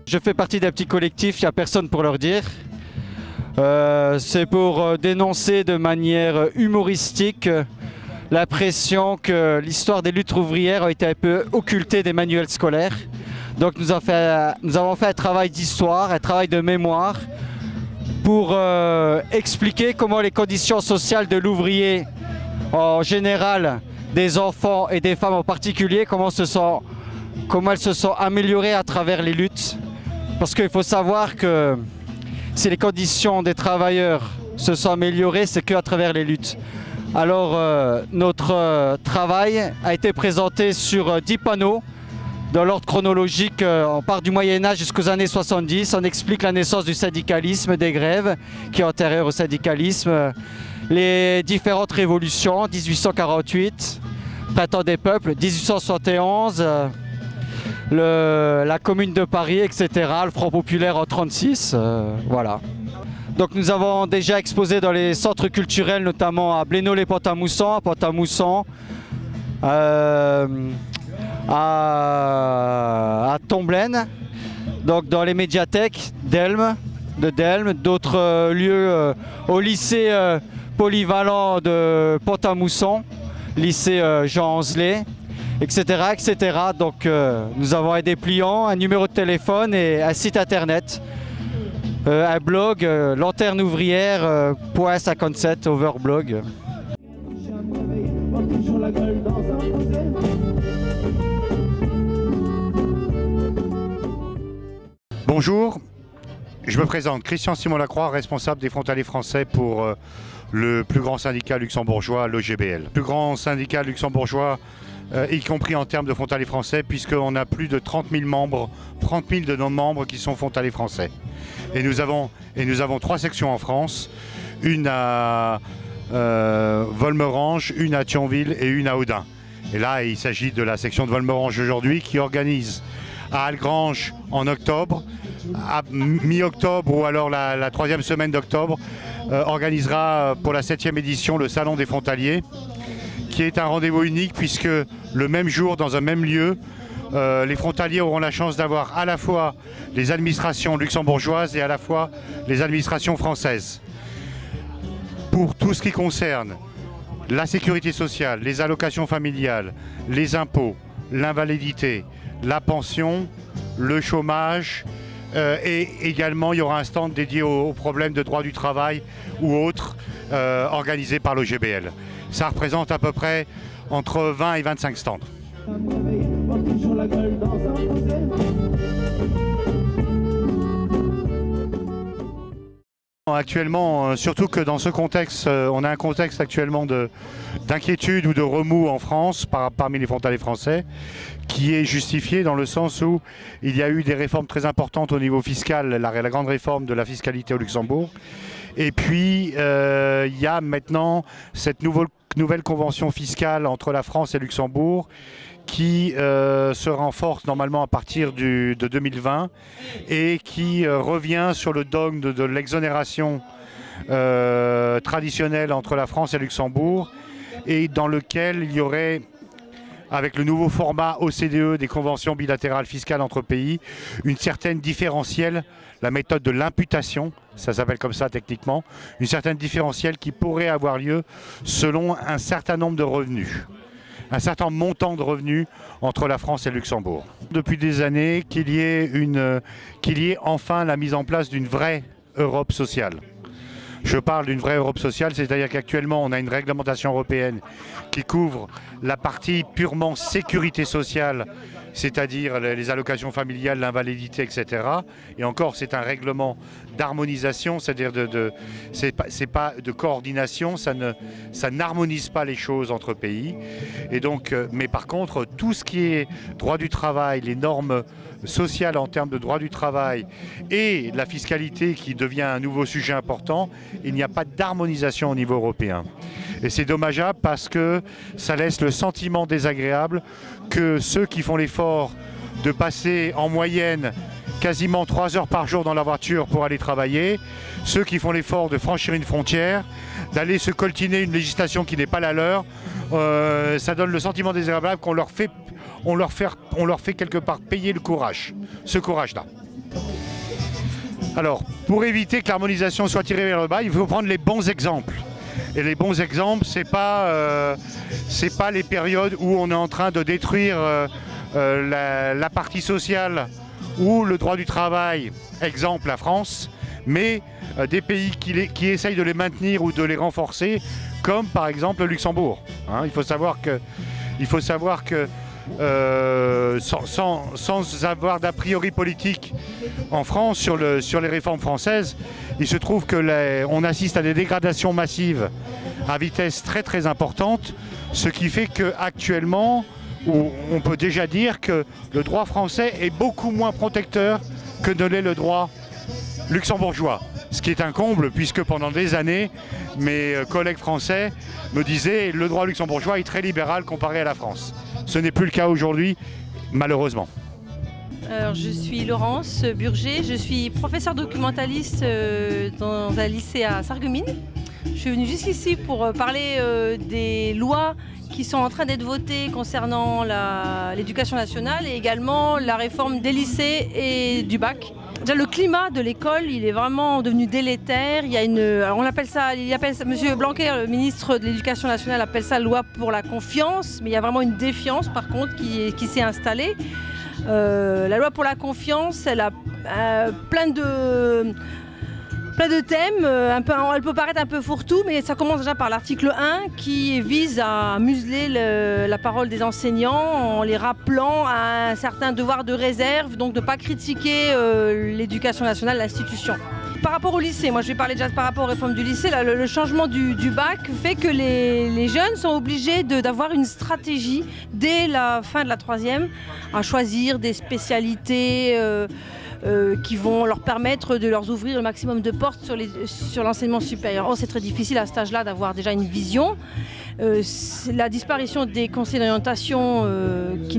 Je fais partie d'un petit collectif, il n'y a personne pour leur dire. C'est pour dénoncer de manière humoristique l'impression que l'histoire des luttes ouvrières a été un peu occultée des manuels scolaires. Donc nous avons fait un travail d'histoire, un travail de mémoire pour expliquer comment les conditions sociales de l'ouvrier en général, des enfants et des femmes en particulier, comment elles se sont améliorées à travers les luttes. Parce qu'il faut savoir que si les conditions des travailleurs se sont améliorées, c'est qu'à travers les luttes. Alors notre travail a été présenté sur 10 panneaux. Dans l'ordre chronologique, on part du Moyen-Âge jusqu'aux années 70. On explique la naissance du syndicalisme, des grèves qui est antérieure au syndicalisme, les différentes révolutions, 1848, Printemps des peuples, 1871, la Commune de Paris, etc., le Front populaire en 1936, voilà. Donc nous avons déjà exposé dans les centres culturels, notamment à Blénaud-les-Pont-à-Mousson, à Pont-à-Mousson, à Tomblaine, donc dans les médiathèques de Delme, d'autres lieux au lycée polyvalent de Pont-à-Mousson, lycée Jean Anzelet, etc., etc. Donc nous avons un dépliant, un numéro de téléphone et un site internet, un blog, lanterne ouvrière, .57 overblog. Bonjour, je me présente, Christian Simon Lacroix, responsable des frontaliers français pour le plus grand syndicat luxembourgeois, l'OGBL. Le plus grand syndicat luxembourgeois, y compris en termes de frontaliers français, puisqu'on a plus de 30 000 membres, 30 000 de nos membres qui sont frontaliers français. Et nous avons 3 sections en France, une à Volmerange, une à Thionville et une à Audun. Et là, il s'agit de la section de Volmerange aujourd'hui qui organise à Algrange en octobre, à mi-octobre ou alors la 3e semaine d'octobre, organisera pour la 7e édition le Salon des Frontaliers, qui est un rendez-vous unique puisque le même jour, dans un même lieu, les frontaliers auront la chance d'avoir à la fois les administrations luxembourgeoises et à la fois les administrations françaises. Pour tout ce qui concerne la sécurité sociale, les allocations familiales, les impôts, l'invalidité, la pension, le chômage et également il y aura un stand dédié aux problèmes de droit du travail ou autres organisés par l'OGBL. Ça représente à peu près entre 20 et 25 stands. Actuellement, surtout que dans ce contexte, on a un contexte actuellement d'inquiétude ou de remous en France parmi les frontaliers français, qui est justifié dans le sens où il y a eu des réformes très importantes au niveau fiscal, la grande réforme de la fiscalité au Luxembourg. Et puis, il y a maintenant cette nouvelle convention fiscale entre la France et Luxembourg qui se renforce normalement à partir de 2020 et qui revient sur le dogme de l'exonération traditionnelle entre la France et Luxembourg et dans lequel il y aurait, avec le nouveau format OCDE des conventions bilatérales fiscales entre pays, une certaine différentielle, la méthode de l'imputation, ça s'appelle comme ça techniquement, une certaine différentielle qui pourrait avoir lieu selon un certain nombre de revenus, un certain montant de revenus entre la France et le Luxembourg. Depuis des années, qu'il y ait enfin la mise en place d'une vraie Europe sociale. Je parle d'une vraie Europe sociale, c'est-à-dire qu'actuellement on a une réglementation européenne qui couvre la partie purement sécurité sociale, c'est-à-dire les allocations familiales, l'invalidité, etc. Et encore, c'est un règlement d'harmonisation, c'est-à-dire c'est pas de coordination, ça n'harmonise pas les choses entre pays. Et donc, mais par contre, tout ce qui est droit du travail, les normes sociales en termes de droit du travail et la fiscalité qui devient un nouveau sujet important, il n'y a pas d'harmonisation au niveau européen. Et c'est dommageable parce que ça laisse le sentiment désagréable que ceux qui font l'effort de passer en moyenne quasiment 3 heures par jour dans la voiture pour aller travailler, ceux qui font l'effort de franchir une frontière, d'aller se coltiner une législation qui n'est pas la leur, ça donne le sentiment désagréable qu'on leur fait quelque part payer le courage, ce courage-là. Alors, pour éviter que l'harmonisation soit tirée vers le bas, il faut prendre les bons exemples. Et les bons exemples, c'est pas les périodes où on est en train de détruire la partie sociale ou le droit du travail, exemple la France, mais des pays qui essayent de les maintenir ou de les renforcer, comme par exemple le Luxembourg. Hein, il faut savoir que sans avoir d'a priori politique en France sur les réformes françaises, il se trouve qu'on assiste à des dégradations massives à vitesse très très importante, ce qui fait qu'actuellement, on peut déjà dire que le droit français est beaucoup moins protecteur que ne l'est le droit luxembourgeois. Ce qui est un comble puisque pendant des années, mes collègues français me disaient que le droit luxembourgeois est très libéral comparé à la France. Ce n'est plus le cas aujourd'hui, malheureusement. Alors, je suis Laurence Burger, je suis professeure documentaliste dans un lycée à Sarreguemines. Je suis venue jusqu'ici pour parler des lois qui sont en train d'être votées concernant l'éducation nationale et également la réforme des lycées et du bac. Déjà, le climat de l'école, il est vraiment devenu délétère. Il y a alors on appelle ça, Monsieur Blanquer, le ministre de l'Éducation nationale, appelle ça loi pour la confiance, mais il y a vraiment une défiance par contre qui s'est installée. La loi pour la confiance, elle a plein de thèmes, elle peut paraître un peu fourre-tout, mais ça commence déjà par l'article 1 qui vise à museler la parole des enseignants en les rappelant à un certain devoir de réserve, donc de ne pas critiquer l'éducation nationale, l'institution. Par rapport au lycée, moi je vais parler déjà par rapport aux réformes du lycée, là, le changement du bac fait que les jeunes sont obligés d'avoir une stratégie dès la fin de la 3e à choisir des spécialités qui vont leur permettre de leur ouvrir le maximum de portes sur l'enseignement supérieur. Or, c'est très difficile à cet âge-là d'avoir déjà une vision. La disparition des conseillers d'orientation qui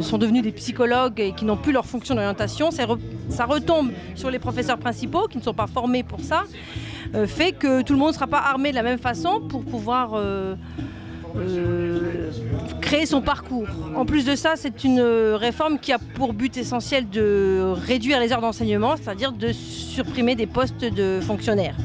sont devenus des psychologues et qui n'ont plus leur fonction d'orientation, ça retombe sur les professeurs principaux qui ne sont pas formés pour ça, fait que tout le monde ne sera pas armé de la même façon pour pouvoir créer son parcours. En plus de ça, c'est une réforme qui a pour but essentiel de réduire les heures d'enseignement, c'est-à-dire de supprimer des postes de fonctionnaires.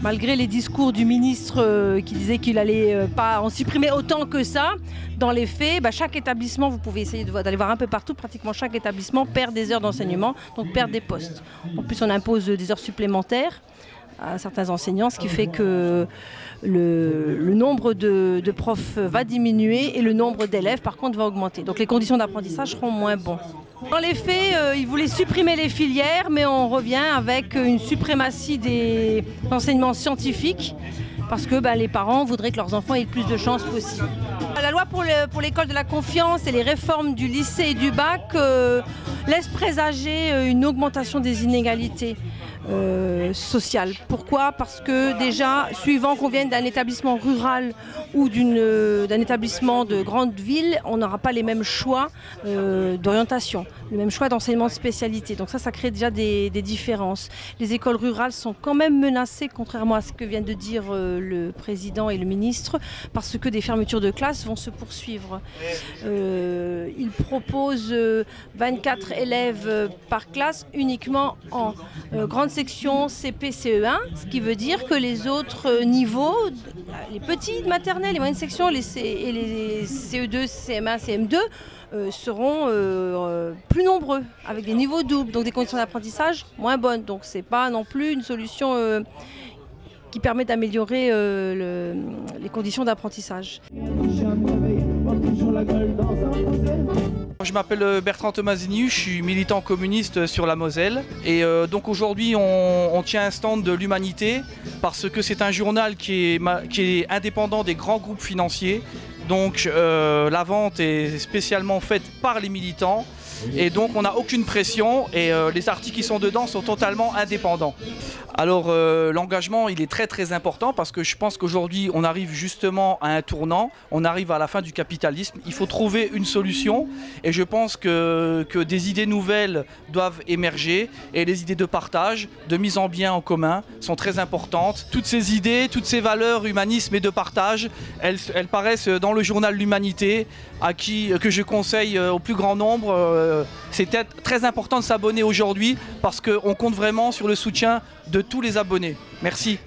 Malgré les discours du ministre qui disait qu'il n'allait pas en supprimer autant que ça, dans les faits, chaque établissement, vous pouvez essayer d'aller voir un peu partout, pratiquement chaque établissement perd des heures d'enseignement, donc perd des postes. En plus, on impose des heures supplémentaires à certains enseignants, ce qui fait que le nombre de profs va diminuer et le nombre d'élèves par contre va augmenter. Donc les conditions d'apprentissage seront moins bonnes. Dans les faits, ils voulaient supprimer les filières, mais on revient avec une suprématie des enseignements scientifiques parce que les parents voudraient que leurs enfants aient le plus de chances possible. La loi pour l'école de la confiance et les réformes du lycée et du bac laissent présager une augmentation des inégalités sociales. Pourquoi? Parce que déjà, suivant qu'on vienne d'un établissement rural ou d'un établissement de grande ville, on n'aura pas les mêmes choix d'orientation, les mêmes choix d'enseignement de spécialité. Donc ça crée déjà des différences. Les écoles rurales sont quand même menacées, contrairement à ce que viennent de dire le président et le ministre, parce que des fermetures de classes vont se poursuivre. Ils proposent 24 élèves par classe uniquement en grande section CP, CE1, ce qui veut dire que les autres niveaux, les petits de maternelle, les moyennes sections et les CE2, CM1, CM2 seront plus nombreux, avec des niveaux doubles, donc des conditions d'apprentissage moins bonnes. Donc c'est pas non plus une solution qui permet d'améliorer les conditions d'apprentissage. Je m'appelle Bertrand Tomasini, je suis militant communiste sur la Moselle et donc aujourd'hui on tient un stand de l'Humanité parce que c'est un journal qui est indépendant des grands groupes financiers. Donc la vente est spécialement faite par les militants et donc on n'a aucune pression et les articles qui sont dedans sont totalement indépendants. Alors l'engagement il est très important parce que je pense qu'aujourd'hui on arrive justement à un tournant, on arrive à la fin du capitalisme, il faut trouver une solution et je pense que des idées nouvelles doivent émerger et les idées de partage, de mise en bien en commun sont très importantes. Toutes ces idées, toutes ces valeurs, humanisme et de partage, elles paraissent dans le journal L'Humanité que je conseille au plus grand nombre. C'est très important de s'abonner aujourd'hui parce qu'on compte vraiment sur le soutien de tous les abonnés. Merci.